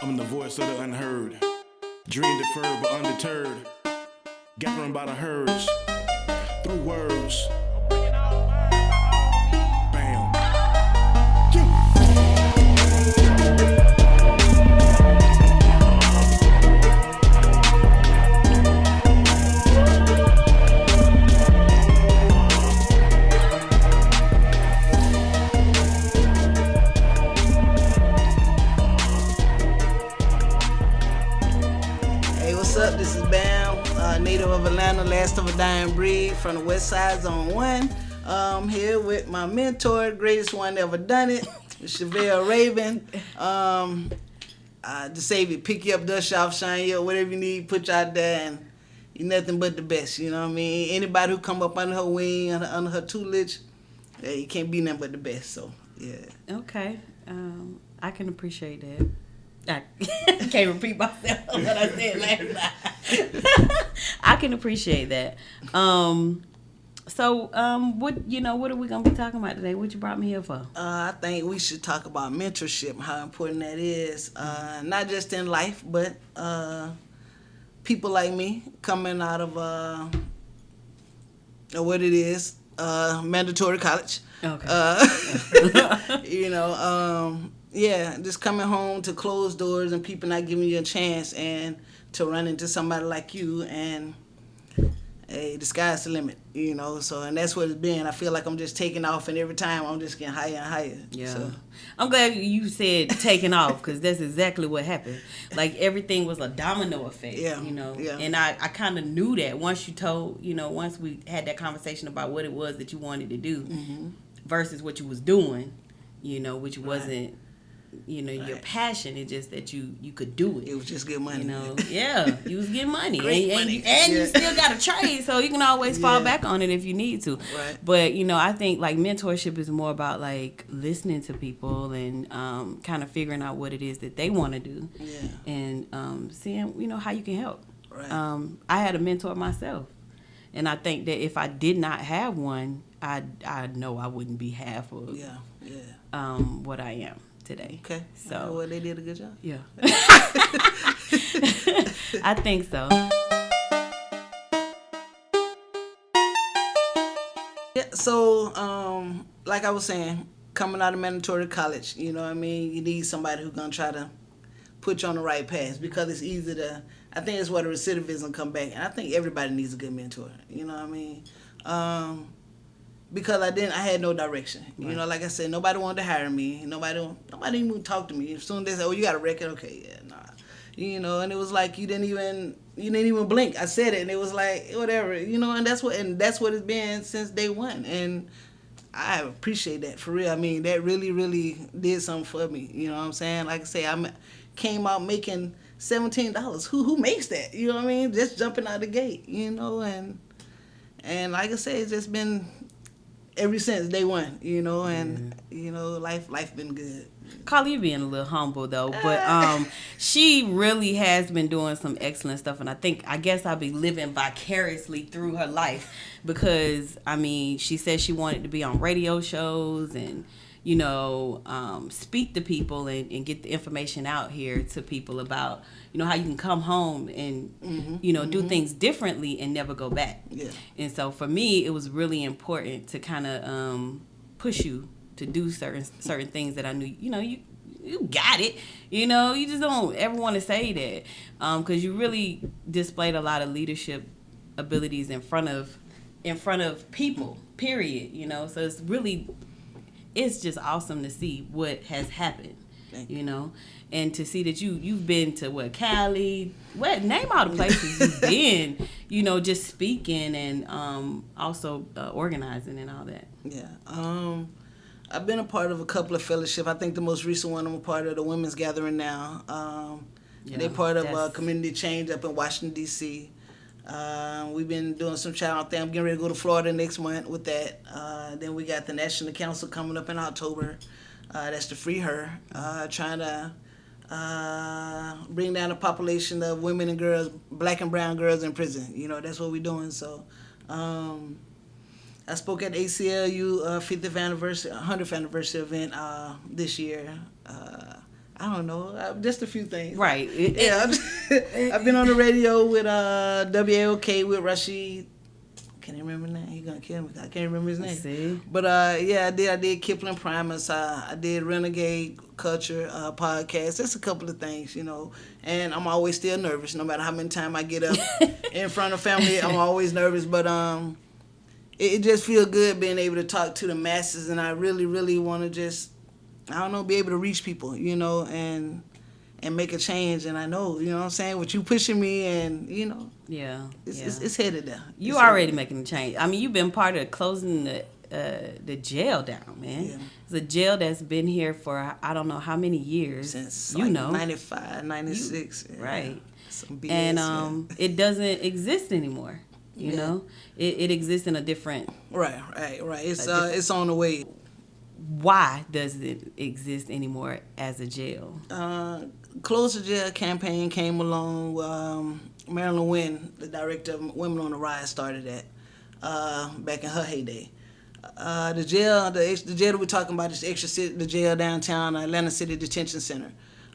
I'm the voice of the unheard. Dream deferred but undeterred. Gathering by the herds. Through words. Bam. Hey, what's up? This is Bam, native of Atlanta, last of a dying breed from the West Side, Zone 1. Here with my mentor, greatest one ever done it, Chevelle Raven. To save you, pick you up, dust you off, shine you up, whatever you need, put you out there, and you're nothing but the best, you know what I mean? Anybody who come up under her wing, under her tutelage, yeah, you can't be nothing but the best, so, yeah. Okay. I can appreciate that. I can't repeat myself what I said last night. I can appreciate that. So, what are we gonna be talking about today? What you brought me here for? I think we should talk about mentorship, how important that is, not just in life, but people like me coming out of what it is, mandatory college. Okay. Yeah, just coming home to closed doors and people not giving you a chance, and to run into somebody like you, and hey, the sky's the limit, so, and that's what it's been. I feel like I'm just taking off, and every time I'm just getting higher and higher. Yeah. So. I'm glad you said taking off, because that's exactly what happened. Like, everything was a domino effect, Yeah. Yeah. And I kind of knew that once you told, once we had that conversation about what it was that you wanted to do versus what you was doing, which wasn't, your passion. It's just that you could do it. It was just good money. Yeah, you was getting money. Great and money. You still got a trade, so you can always fall back on it if you need to. Right. But, I think, like, mentorship is more about, like, listening to people and kind of figuring out what it is that they want to do. Yeah. And seeing, how you can help. Right. I had a mentor myself. And I think that if I did not have one, I know I wouldn't be half of what I am today. Okay. So, well, they did a good job. Yeah. I think so. Yeah, so, like I was saying, coming out of mandatory college, you need somebody who's going to try to put you on the right path, because it's easy to, I think it's where the recidivism come back, and I think everybody needs a good mentor, because I had no direction. Right. Like I said, nobody wanted to hire me. Nobody even talked to me. As soon as they said, "Oh, you got a record?" Okay, yeah, nah. And it was like you didn't even blink. I said it, and it was like whatever, and that's what it's been since day one. And I appreciate that, for real. I mean, that really, really did something for me. You know what I'm saying? Like I say, I came out making $17. Who makes that? You know what I mean? Just jumping out the gate, and like I say, it's just been ever since day one, and life been good. Carly, you being a little humble though, but she really has been doing some excellent stuff, and I guess I'll be living vicariously through her life, because she said she wanted to be on radio shows and speak to people and get the information out here to people about how you can come home and do things differently and never go back. Yeah. And so for me, it was really important to kind of push you to do certain things that I knew you got it. You just don't ever want to say that, because you really displayed a lot of leadership abilities in front of people. Period. So it's just awesome to see what has happened. And to see that you've been to Cali, name all the places you've been, just speaking and also organizing and all that. Yeah. I've been a part of a couple of fellowships. I think the most recent one, I'm a part of the Women's Gathering now. They're part of Community Change up in Washington, D.C. We've been doing some channel thing. I'm getting ready to go to Florida next month with that. Then we got the National Council coming up in October. That's to free her. Trying to bring down the population of women and girls, black and brown girls in prison. That's what we're doing. So I spoke at ACLU 100th anniversary event this year. I don't know, just a few things. Right. Yeah, I've been on the radio with WAOK with Rashid. Can't remember his name. He's gonna kill me. I can't remember his name. See? But yeah, I did Kipling Primus. I did Renegade Culture podcast. That's a couple of things, you know. And I'm always still nervous, no matter how many times I get up in front of family. I'm always nervous, but it just feels good being able to talk to the masses, and I really, really want to just, I don't know, be able to reach people, you know, and make a change. And I know, you know what I'm saying, with you pushing me, and, you know, it's headed there. You already making a change. I mean, you've been part of closing the jail down, man. Yeah. It's a jail that's been here for I don't know how many years. Since, you like, know, 95, 96. Right. Some BS, and it doesn't exist anymore. You know, it exists in a different. Right. It's on the way. Why does it exist anymore as a jail? Close the Jail campaign came along. Marilyn Wynn, the director of Women on the Rise, started that back in her heyday. The jail that we're talking about is the jail downtown, Atlanta City Detention Center.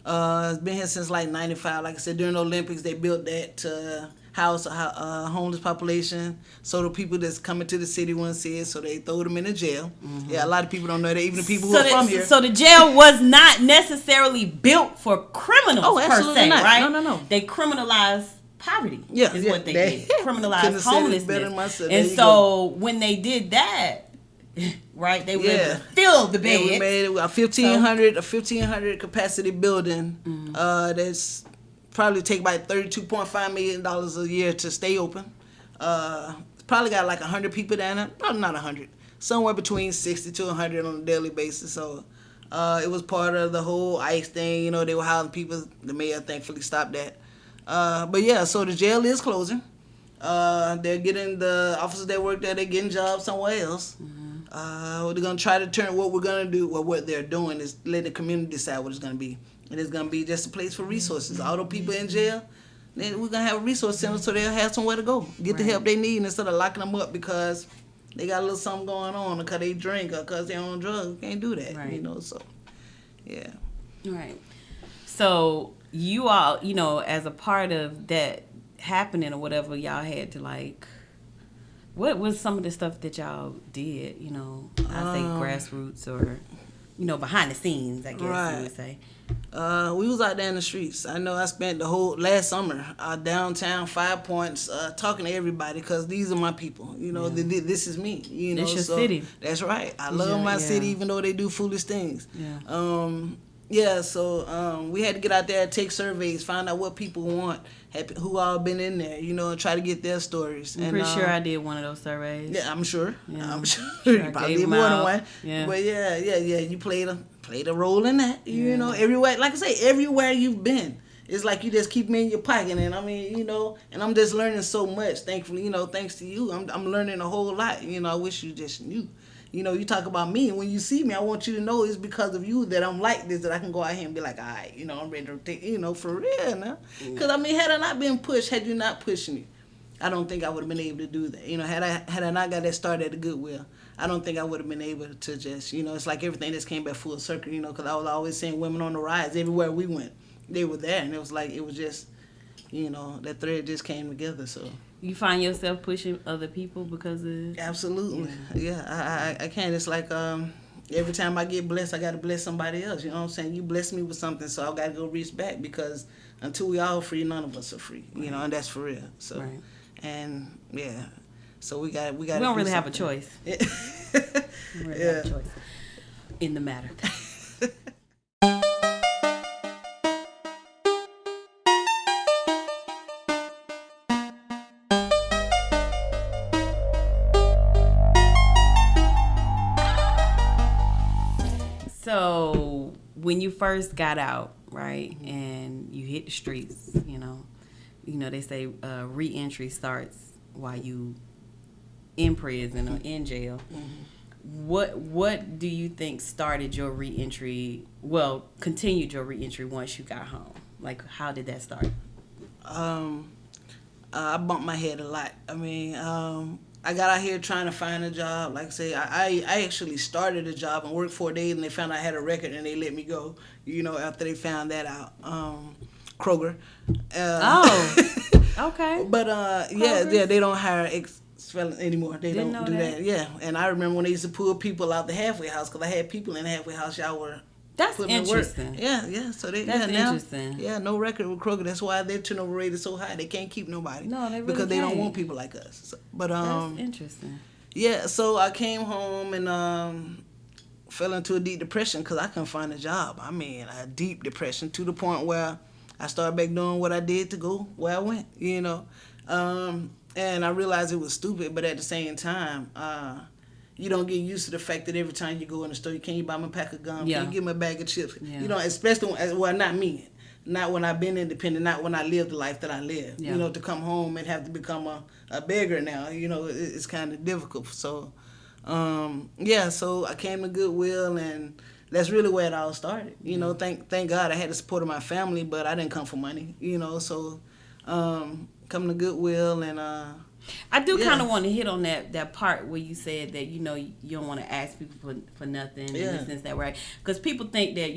It's been here since like 95. Like I said, during the Olympics, they built that to house a homeless population, so the people that's coming to the city wouldn't see it, so they throw them in the jail. Mm-hmm. Yeah, a lot of people don't know that, even the people who are from here. So the jail was not necessarily built for criminals per se, not. right? No. They criminalized poverty, is what they did. Criminalized homelessness. And so when they did that, right, they were able to fill the bed. We made it a 1,500 capacity building. Mm-hmm. That's probably take about $32.5 million a year to stay open. Probably got like 100 people down there. Probably not 100. Somewhere between 60 to 100 on a daily basis. So it was part of the whole ICE thing. You know, they were housing people. The mayor thankfully stopped that. But yeah, so the jail is closing. They're getting the officers that work there, they're getting jobs somewhere else. Mm-hmm. They're going to try to turn what we're going to do, well, what they're doing is let the community decide what it's going to be. And it's going to be just a place for resources. All the people in jail, then we're going to have a resource center so they'll have somewhere to go. Get the help they need instead of locking them up because they got a little something going on, or because they drink, or because they're on drugs. Can't do that, you know, so, yeah. Right. So you all, you know, as a part of that happening or whatever, y'all had to, like, what was some of the stuff that y'all did, you know, I say grassroots or, you know, behind the scenes, I guess you would say. We was out there in the streets. I know I spent the whole last summer downtown, 5 Points, talking to everybody because these are my people. You know, this is me. You know, it's your city. That's right. I love my city, even though they do foolish things. Yeah. So we had to get out there, take surveys, find out what people want, who all been in there, you know, and try to get their stories. I'm pretty sure I did one of those surveys. Yeah, I'm sure. Yeah. I'm sure. You probably did more than one. Yeah. But yeah. You played a role in that. You know, everywhere. Like I say, everywhere you've been, it's like you just keep me in your pocket. And I mean, you know, and I'm just learning so much. Thankfully, you know, thanks to you, I'm learning a whole lot. You know, I wish you just knew. You know, you talk about me, and when you see me, I want you to know it's because of you that I'm like this, that I can go out here and be like, all right, you know, I'm ready to take, you know, for real now. Because, I mean, had I not been pushed, had you not pushed me, I don't think I would have been able to do that. You know, had I not got that started at the Goodwill, I don't think I would have been able to just, you know, it's like everything just came back full circle, you know, because I was always seeing women on the rise everywhere we went. They were there, and it was like, it was just, you know, that thread just came together, so. You find yourself pushing other people because of... Absolutely. Yeah, I can't. It's like every time I get blessed, I got to bless somebody else. You know what I'm saying? You bless me with something, so I got to go reach back because until we all free, none of us are free. You know, and that's for real. So, and yeah, so we got. We don't really have a choice. Yeah. We really have a choice in the matter. So when you first got out, right, and you hit the streets, you know they say re-entry starts while you in prison or in jail. Mm-hmm. What do you think started your re-entry? Well, continued your re-entry once you got home. Like, how did that start? I bumped my head a lot. I mean, I got out here trying to find a job. Like I say, I actually started a job and worked 4 days, and they found I had a record, and they let me go. After they found that out. Kroger. Okay. But they don't hire ex-felons anymore. They Didn't don't do know that. Yeah, and I remember when they used to pull people out the halfway house, because I had people in the halfway house. Y'all were. That's interesting. Yeah. So That's interesting. Yeah, no record with Kroger. That's why their turnover rate is so high. They can't keep nobody. No, they really because they don't can't. want people like us. So, but That's interesting. Yeah, so I came home and fell into a deep depression because I couldn't find a job. I mean, a deep depression to the point where I started back doing what I did to go where I went. And I realized it was stupid, but at the same time. You don't get used to the fact that every time you go in the store, can you buy me a pack of gum? Yeah. Can you give me a bag of chips? Yeah. Especially not me. Not when I've been independent, not when I lived the life that I lived. Yeah. To come home and have to become a beggar now, it's kind of difficult. So, so I came to Goodwill, and that's really where it all started. Thank God I had the support of my family, but I didn't come for money, so come to Goodwill and... I do kind of want to hit on that part where you said that you don't want to ask people for nothing in the sense that, right? Because people think that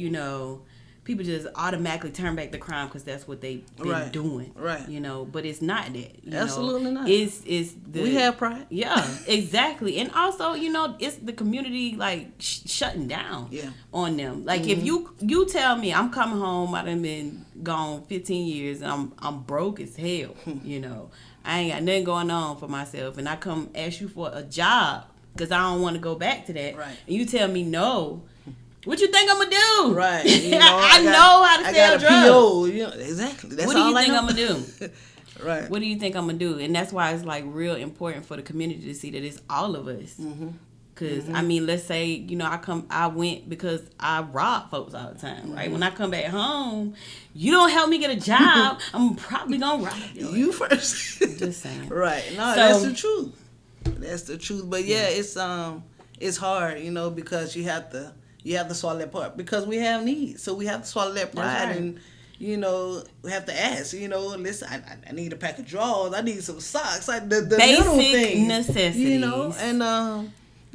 people just automatically turn back the crime because that's what they've been doing, right? But it's not that. Absolutely not. It's we have pride. Yeah, exactly, and also it's the community like shutting down on them. Like if you tell me I'm coming home, I done been gone 15 years, and I'm broke as hell, I ain't got nothing going on for myself, and I come ask you for a job because I don't want to go back to that. Right. And you tell me no. What you think I'm gonna do? Right. I know how to sell drugs. PO, exactly. That's what do all you think I I'm know. gonna do? Right. What do you think I'm gonna do? And that's why it's like real important for the community to see that it's all of us. Because I mean, let's say I went because I rob folks all the time, right? When I come back home, you don't help me get a job, I'm probably gonna rob you. You first. Just saying. Right. No, that's the truth. That's the truth. But it's hard, because you have to swallow that part because we have needs, so we have to swallow that pride right. and. We have to ask, listen, I need a pack of drawers, I need some socks, the basic little things, necessities, and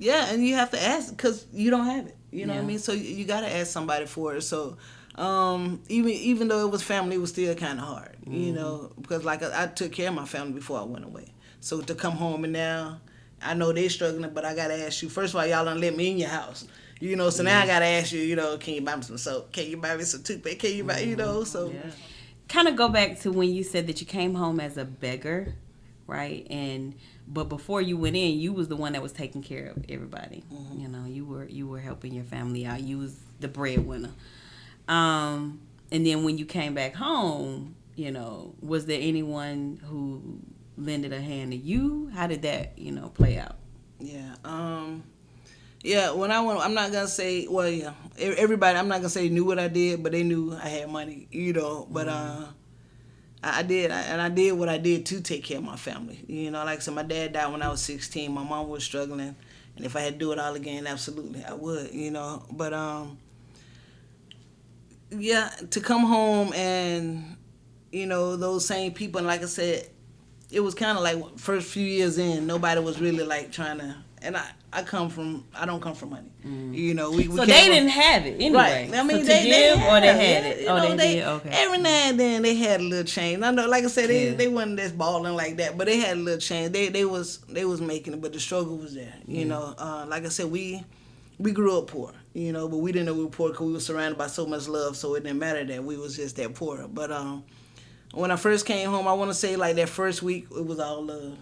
and you have to ask because you don't have it, what I mean? So you got to ask somebody for it. So even though it was family, it was still kind of hard, because like I took care of my family before I went away. So to come home and now I know they're struggling, but I got to ask you, first of all, y'all done let me in your house. So now I gotta ask you, can you buy me some soap? Can you buy me some toothpaste? Can you buy, so. Yeah. Kind of go back to when you said that you came home as a beggar, right? But before you went in, you was the one that was taking care of everybody. You were helping your family out. You was the breadwinner. And then when you came back home, was there anyone who lended a hand to you? How did that, play out? Yeah. Yeah, when I went, I'm not going to say, everybody, I'm not going to say knew what I did, but they knew I had money, but I did, and I did what I did to take care of my family. Like I said, my dad died when I was 16, my mom was struggling, and if I had to do it all again, absolutely, I would, but to come home and, those same people, and like I said, it was kind of like first few years in, nobody was really like trying to, and I don't come from money. We so they didn't have it anyway. Right. I mean, so they had it. it. They did. Okay. Every now and then they had a little change. I know, like I said, they wasn't just balling like that, but they had a little change. They was making it, but the struggle was there. Like I said, we grew up poor. But we didn't know we were poor because we were surrounded by so much love. So it didn't matter that we was just that poor. But when I first came home, I want to say like that first week, it was all love.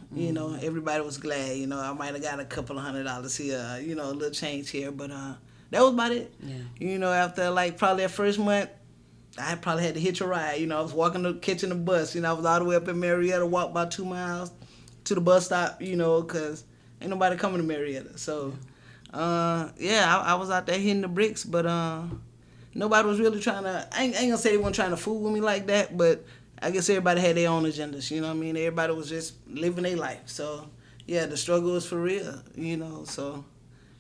Everybody was glad. I might have got a couple of $100 here, a little change here, but that was about it. Yeah. After like probably that first month, I probably had to hitch a ride. I was catching the bus. I was all the way up in Marietta, walked about 2 miles to the bus stop, because ain't nobody coming to Marietta. So, I was out there hitting the bricks, but nobody was really trying to, I ain't gonna say they weren't trying to fool with me like that, but I guess everybody had their own agendas, what I mean? Everybody was just living their life. So, the struggle was for real, so,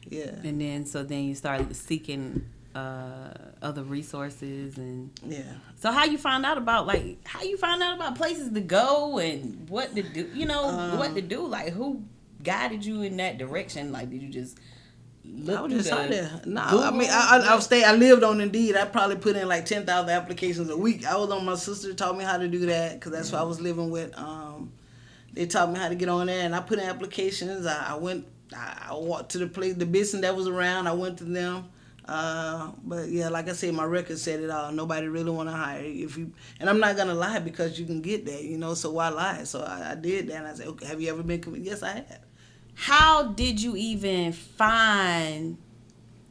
yeah. And then you started seeking other resources and... Yeah. So how you find out about places to go and what to do, what to do? Like, who guided you in that direction? Like, did you just look I was just out there. No, Google? I mean, I lived on Indeed. I probably put in like 10,000 applications a week. I was on, my sister taught me how to do that because that's what I was living with. They taught me how to get on there, and I put in applications. I walked to the place, the business that was around. I went to them. But yeah, like I said, my record said it all. Nobody really want to hire you and I'm not gonna lie because you can get that, so why lie? So I did that, and I said, okay, have you ever been committed? Yes, I have. How did you even find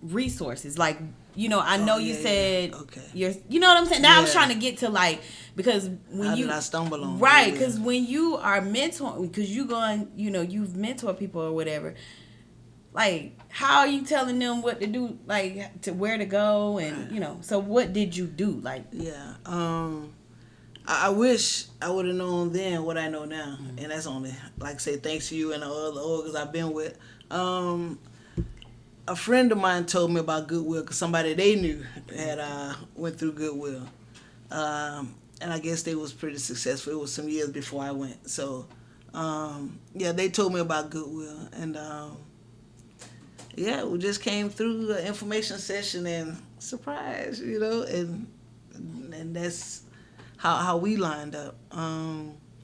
resources? Like, I know you said okay. you know what I'm saying? Now I was Yeah. trying to get to like, because when How you did I stumble on right, it? because when you are mentoring, because you going, you've mentored people or whatever. Like, how are you telling them what to do, like, to where to go, and, so what did you do? Like, yeah, I wish I would have known then what I know now, and that's only, like I say, thanks to you and the other orgs I've been with. A friend of mine told me about Goodwill because somebody they knew had went through Goodwill, and I guess they was pretty successful. It was some years before I went, so yeah, they told me about Goodwill, and yeah, we just came through the information session and surprise, and that's how we lined up.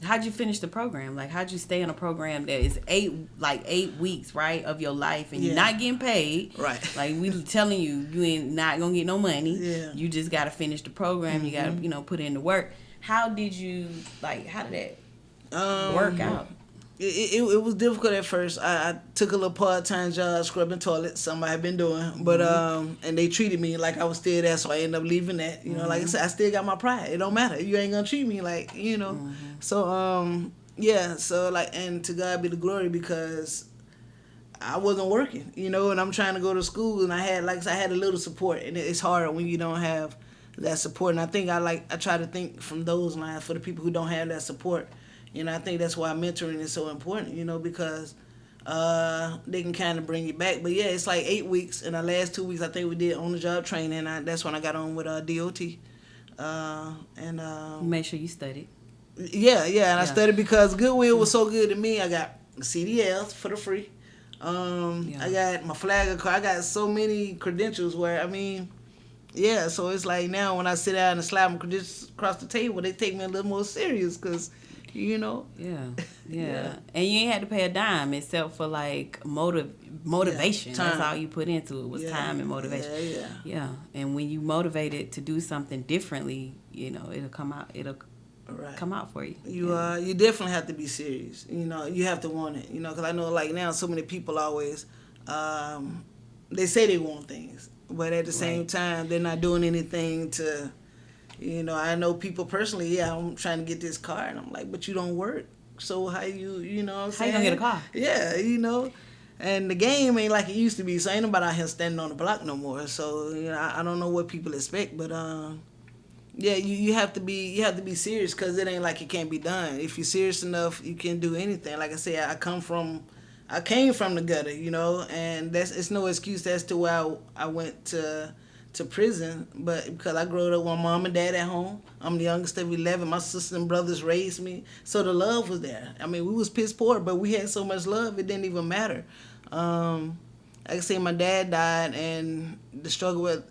how'd you finish the program? Like, how'd you stay in a program that is 8 weeks, right, of your life, and you're not getting paid? Right. Like, we telling you ain't not gonna get no money. Yeah. You just gotta finish the program. You gotta, put in the work. How did that work out? It was difficult at first. I took a little part-time job scrubbing toilets, something I had been doing, but and they treated me like I was still there, so I ended up leaving that. Like I said, I still got my pride. It don't matter. You ain't gonna treat me like, So yeah, so like, and to God be the glory because I wasn't working, and I'm trying to go to school, and I had a little support, and it's hard when you don't have that support. And I think I try to think from those lines for the people who don't have that support. I think that's why mentoring is so important, because they can kind of bring you back. But yeah, it's like 8 weeks, and the last 2 weeks I think we did on-the-job training. That's when I got on with DOT. Make sure you studied. Yeah, and I studied because Goodwill was so good to me. I got CDLs for the free. I got my Flagger card. I got so many credentials where, so it's like now when I sit down and slap my credentials across the table, they take me a little more serious because... Yeah. And you ain't had to pay a dime except for like motivation. Yeah, that's all you put into it was time and motivation. Yeah. And when you motivated to do something differently, it'll come out. It'll come out for you. You definitely have to be serious. You have to want it. Because I know like now so many people always they say they want things, but at the same time they're not doing anything to. I know people personally, I'm trying to get this car, and I'm like, but you don't work. So how you know what I'm saying? How you gonna get a car? Yeah, and the game ain't like it used to be, so ain't nobody out here standing on the block no more. So, I don't know what people expect, but, you have to be serious because it ain't like it can't be done. If you're serious enough, you can do anything. Like I said, I came from the gutter, and it's no excuse as to why I went to prison, but because I grew up with my mom and dad at home. I'm the youngest of 11. My sisters and brothers raised me, so the love was there. We was piss poor, but we had so much love it didn't even matter. Like I say, my dad died, and the struggle with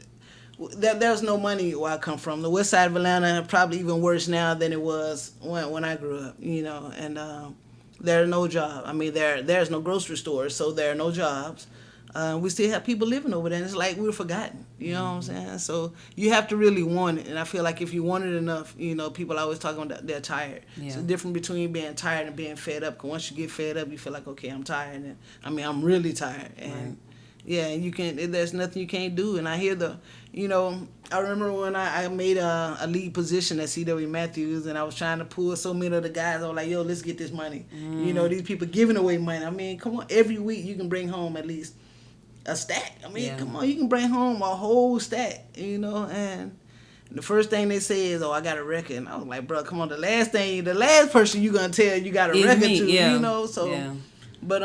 there's no money where I come from. The west side of Atlanta probably even worse now than it was when I grew up. And there are no jobs. There's no grocery stores, so there are no jobs. We still have people living over there, and it's like we're forgotten. You know what I'm saying? So you have to really want it, and I feel like if you want it enough, people always talking about they're tired. Yeah. It's the difference between being tired and being fed up. Because once you get fed up, you feel like, okay, I'm tired, and I'm really tired, and you can. There's nothing you can't do. And I hear I remember when I made a lead position at C.W. Matthews, and I was trying to pull so many of the guys. I was like, yo, let's get this money. These people giving away money. Come on, every week you can bring home at least a stack. Come on, you can bring home a whole stack, and the first thing they say is, I got a record. And I was like, bro, come on, the last person you gonna tell you got a record to, so. Yeah. But,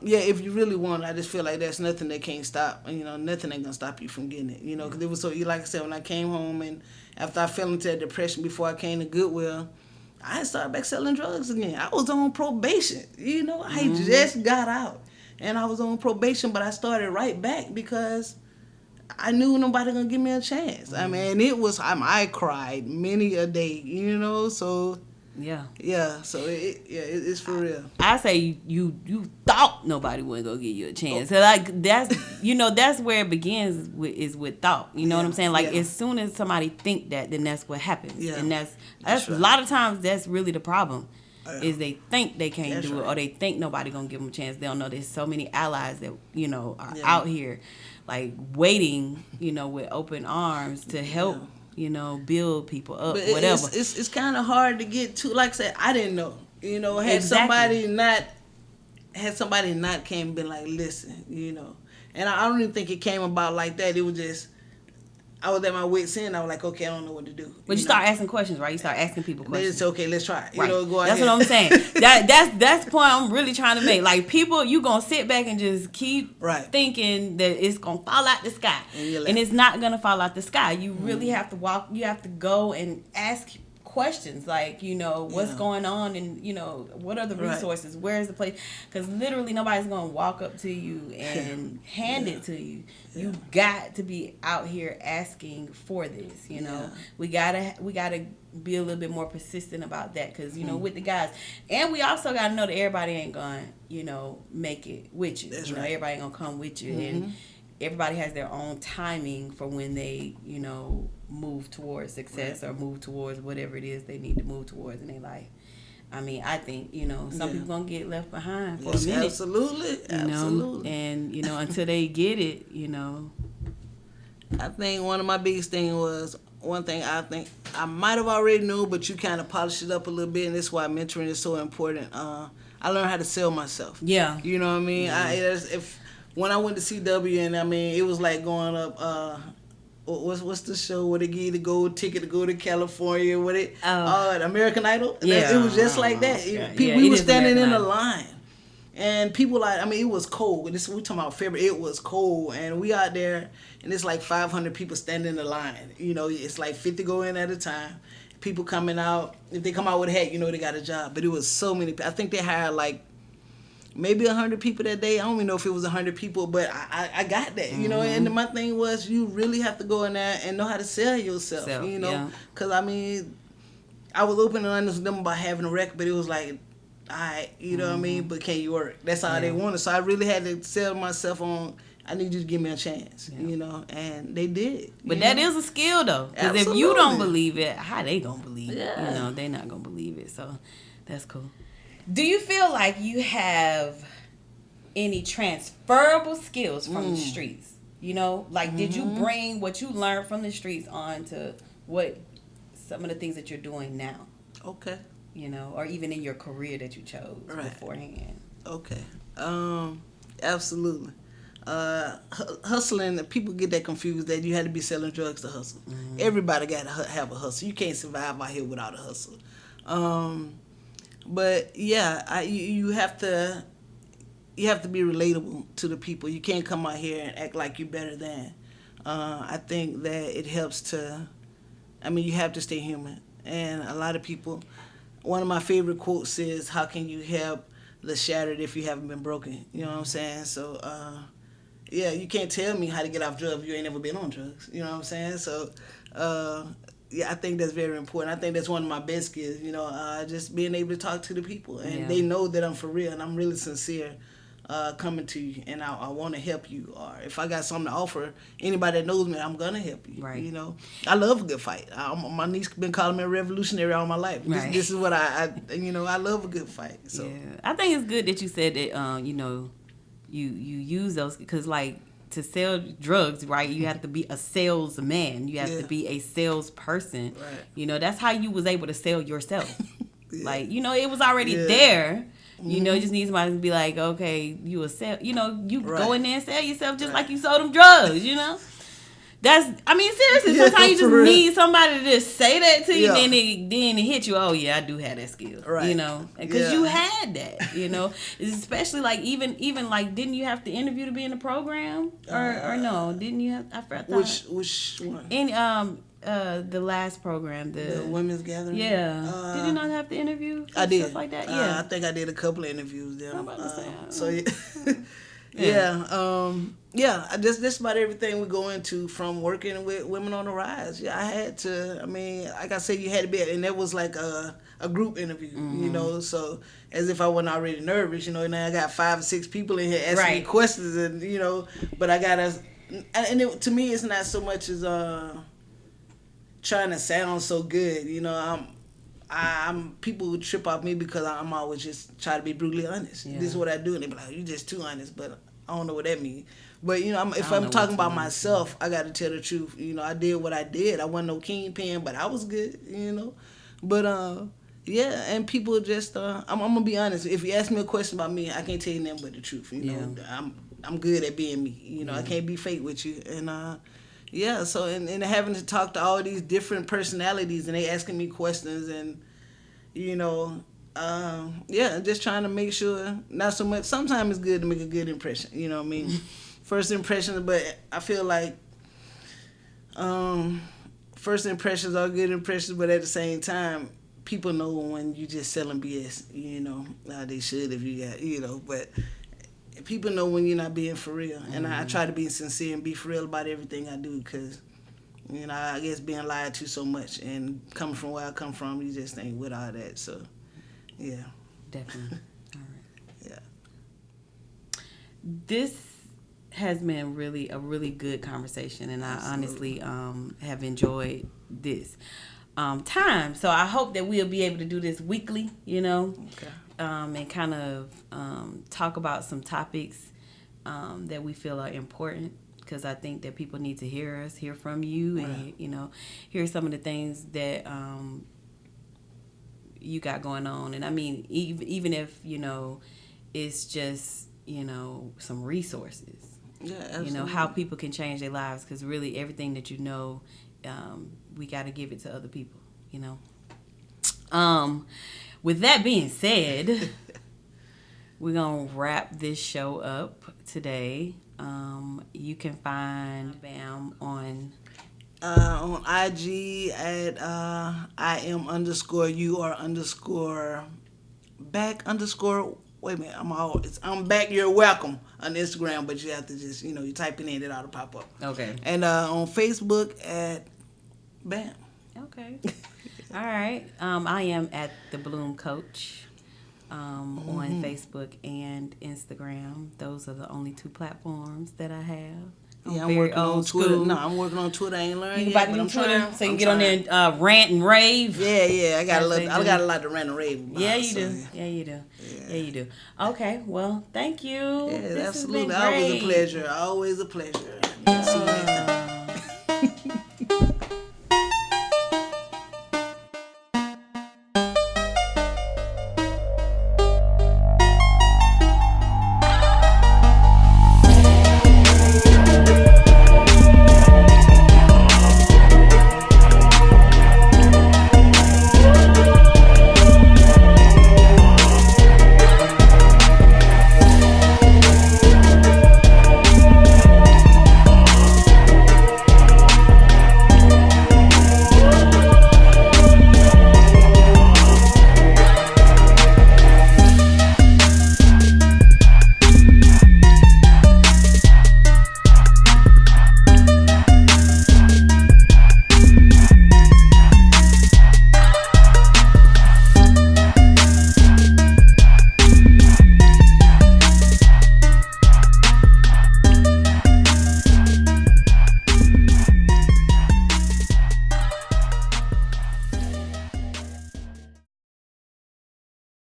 if you really want it, I just feel like there's nothing that can't stop, nothing ain't gonna stop you from getting it, because it was so, like I said, when I came home and after I fell into that depression before I came to Goodwill, I started back selling drugs again. I was on probation. You know, I Mm-hmm. just got out. And I was on probation, but I started right back because I knew nobody gonna give me a chance. I mean, it was, I cried many a day, you know, so... Yeah. Yeah, so it's for real. I say you thought nobody wasn't gonna give you a chance. So like that's that's where it begins with thought. You know what I'm saying? Like as soon as somebody think that, then that's what happens. Yeah. And that's Right. a lot of times that's really the problem. Is they think they can't That's do it, right. or they think nobody gonna give them a chance. They don't know there's so many allies that are Yeah. out here, like waiting, with open arms to help. Build people up, But whatever. It's kind of hard to get to. Like I said, I didn't know. Had Exactly. somebody not came and been like, listen, And I don't even think it came about like that. It was just, I was at my wit's end. I was like, okay, I don't know what to do. But you start asking questions, right? You start asking people questions. It's okay, let's try it. Right. Go That's ahead. what I'm saying. That's the point I'm really trying to make. Like people, you gonna sit back and just keep thinking that it's gonna fall out the sky, and it's not gonna fall out the sky. You really have to walk. You have to go and ask questions like what's going on, and what are the resources, where's the place, because literally nobody's gonna walk up to you and hand it to you. You got to be out here asking for this. We gotta be a little bit more persistent about that, because with the guys, and we also gotta know that everybody ain't gonna make it with you. That's Everybody ain't gonna come with you, and everybody has their own timing for when they move towards success or move towards whatever it is they need to move towards in their life. I mean, I think some people gonna get left behind for a minute. Absolutely. And until they get it, I think one of my biggest things was, one thing I think I might have already knew, but you kind of polished it up a little bit, and that's why mentoring is so important. I learned how to sell myself. Yeah. You know what I mean? When I went to CW, and I mean, it was like going up, what's the show where they give you the gold ticket to go to California with it? American Idol? Yeah. It was just like that. We were standing in a line. And people it was cold. We talking about February. It was cold, and we out there, and it's like 500 people standing in the line. It's like 50 go in at a time. People coming out. If they come out with a hat, they got a job. But it was so many. I think they hired like maybe 100 people that day. I don't even know if it was 100 people, but I got that. And my thing was, you really have to go in there and know how to sell yourself. Because I mean, I was open and honest with them about having a record, but it was like, all right, what I mean? But can you work? That's all they wanted. So I really had to sell myself on, I need you to give me a chance, and they did. But that is a skill, though. Because if you don't believe it, how they going to believe it? They're not going to believe it. So that's cool. Do you feel like you have any transferable skills from the streets? Did you bring what you learned from the streets on to some of the things that you're doing now? Okay. Or even in your career that you chose beforehand. Okay. Absolutely. Hustling, people get that confused that you had to be selling drugs to hustle. Everybody got to have a hustle. You can't survive out here without a hustle. But yeah, you have to be relatable to the people. You can't come out here and act like you're better than. I think that it helps you have to stay human. And a lot of people, one of my favorite quotes is, how can you help the shattered if you haven't been broken? You know what I'm saying? So, you can't tell me how to get off drugs if you ain't never been on drugs. You know what I'm saying? So, I think that's very important. I think that's one of my best skills, just being able to talk to the people. And they know that I'm for real and I'm really sincere coming to you, and I want to help you. Or if I got something to offer anybody that knows me, I'm going to help you. Right. I love a good fight. My niece been calling me a revolutionary all my life. Right. This is what I love a good fight. So. Yeah. I think it's good that you said that, you use those, because to sell drugs, right, you have to be a salesman. You have to be a salesperson. Right. That's how you was able to sell yourself. It was already there. You just need somebody to be like, okay, you a sell. You go in there and sell yourself just like you sold them drugs. Seriously, sometimes you just need somebody to just say that to you, then it hit you. Oh yeah, I do have that skill. Right. Because you had that. Especially even didn't you have to interview to be in the program or no? Didn't you have? I forgot. Which one? the last program, the women's gathering. Yeah. Did you not have to interview? I did. Stuff like that. Yeah. I think I did a couple of interviews there. I'm about to say, So yeah. That's about everything we go into from working with Women on the Rise. Yeah, I had to. I mean, like I said, you had to be, and that was like a group interview, you know. So as if I wasn't already nervous, you know. Now I got 5 or 6 people in here asking me questions, and you know, but I gotta. And to me, it's not so much as trying to sound so good, you know. I'm people would trip off me because I'm always just try to be brutally honest. Yeah. This is what I do, and they be like, "You just too honest," but I don't know what that means. But you know, if I'm talking about myself, I got to tell the truth. You know, I did what I did. I wasn't no kingpin, but I was good. You know, but yeah, and people just I'm gonna be honest. If you ask me a question about me, I can't tell you nothing but the truth. You know, I'm good at being me. You know, I can't be fake with you, and yeah, so and having to talk to all these different personalities and they asking me questions and, you know, yeah, just trying to make sure, not so much, sometimes it's good to make a good impression, you know what I mean? First impressions, but I feel like first impressions are good impressions, but at the same time, people know when you just selling BS, you know, they should if you got, you know, but people know when you're not being for real. And I try to be sincere and be for real about everything I do because, you know, I guess being lied to so much and coming from where I come from, you just ain't with all that. So, yeah. Definitely. All right. Yeah. This has been a really good conversation, and I honestly have enjoyed this time. So I hope that we'll be able to do this weekly, you know. Okay. And kind of talk about some topics that we feel are important, because I think that people need to hear from you, and you know, hear some of the things that you got going on. And I mean, even if you know, it's just, you know, some resources. Yeah, absolutely. You know, how people can change their lives, because really everything that you know, we got to give it to other people. You know. With that being said, we're going to wrap this show up today. You can find BAM on IG at _you_back_ wait a minute, I'm back, you're welcome on Instagram, but you have to just, you know, you type it in, it ought to pop up. Okay. And on Facebook at BAM. Okay. All right. I am at the Bloom Coach on Facebook and Instagram. Those are the only 2 platforms that I have. I'm working on Twitter. No, I'm working on Twitter. I ain't learned yet, but I'm trying. So you can get on there and rant and rave. Yeah. I got a lot to rant and rave about. Yeah, you do. Yeah, you do. Okay. Well, thank you. Yeah, absolutely. Always a pleasure. See you next time.